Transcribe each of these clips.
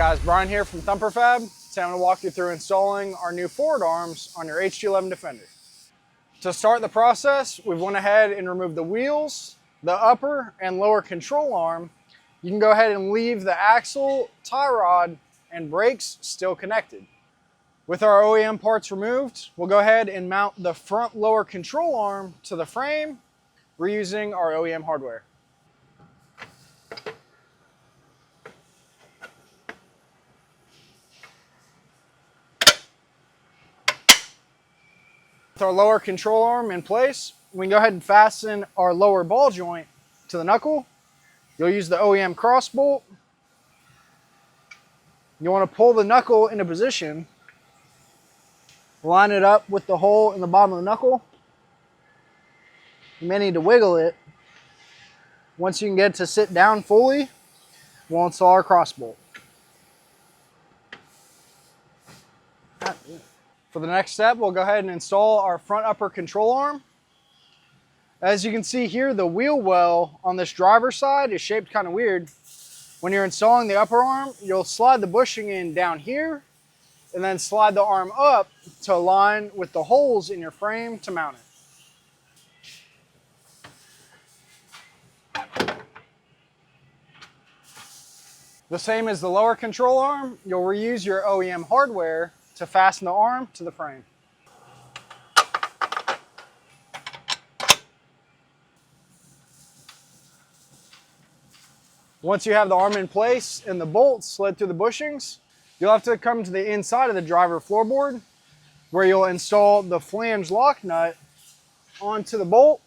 guys, Brian here from Thumper Fab. Today I'm going to walk you through installing our new forward arms on your HD11 Defender. To start the process, we've went ahead and removed the wheels, the upper and lower control arm. You can go ahead and leave the axle, tie rod, and brakes still connected. With our OEM parts removed, we'll go ahead and mount the front lower control arm to the frame, reusing our OEM hardware. With our lower control arm in place, we can go ahead and fasten our lower ball joint to the knuckle. You'll use the OEM cross bolt. You want to pull the knuckle into position, line it up with the hole in the bottom of the knuckle. You may need to wiggle it. Once you can get it to sit down fully, we'll install our cross bolt. For the next step, we'll go ahead and install our front upper control arm. As you can see here, the wheel well on this driver's side is shaped kind of weird. When you're installing the upper arm, you'll slide the bushing in down here and then slide the arm up to align with the holes in your frame to mount it. The same as the lower control arm, you'll reuse your OEM hardware to fasten the arm to the frame. Once you have the arm in place and the bolts slid through the bushings, you'll have to come to the inside of the driver floorboard where you'll install the flange lock nut onto the bolt.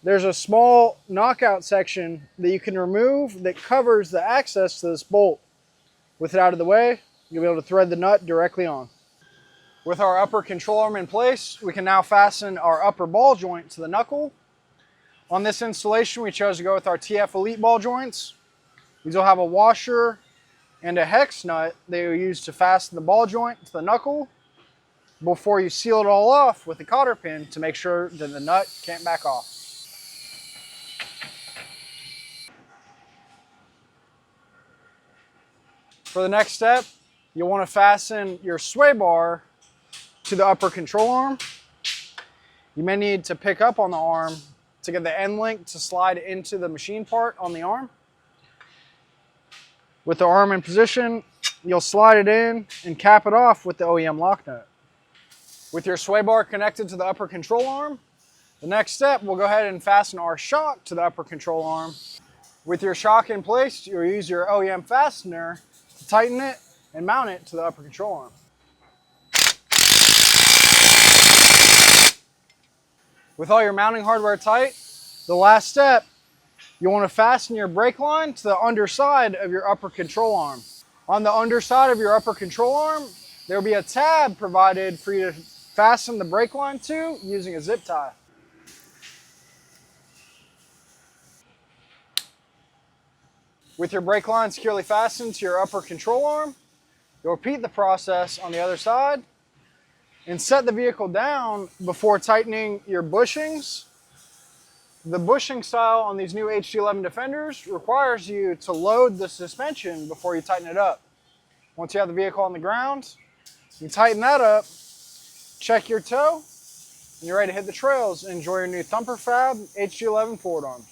There's a small knockout section that you can remove that covers the access to this bolt. With it out of the way, you'll be able to thread the nut directly on. With our upper control arm in place, we can now fasten our upper ball joint to the knuckle. On this installation, we chose to go with our TF Elite ball joints. These will have a washer and a hex nut that you'll use to fasten the ball joint to the knuckle before you seal it all off with a cotter pin to make sure that the nut can't back off. For the next step, you'll want to fasten your sway bar to the upper control arm. You may need to pick up on the arm to get the end link to slide into the machine part on the arm. With the arm in position, you'll slide it in and cap it off with the OEM lock nut. With your sway bar connected to the upper control arm, the next step, we'll go ahead and fasten our shock to the upper control arm. With your shock in place, you'll use your OEM fastener to tighten it and mount it to the upper control arm. With all your mounting hardware tight, the last step, you'll want to fasten your brake line to the underside of your upper control arm. On the underside of your upper control arm, there will be a tab provided for you to fasten the brake line to using a zip tie. With your brake line securely fastened to your upper control arm, you'll repeat the process on the other side and set the vehicle down before tightening your bushings. The bushing style on these new HD11 Defenders requires you to load the suspension before you tighten it up. Once you have the vehicle on the ground, you tighten that up, check your toe, and you're ready to hit the trails and enjoy your new Thumper Fab HD11 forward arm.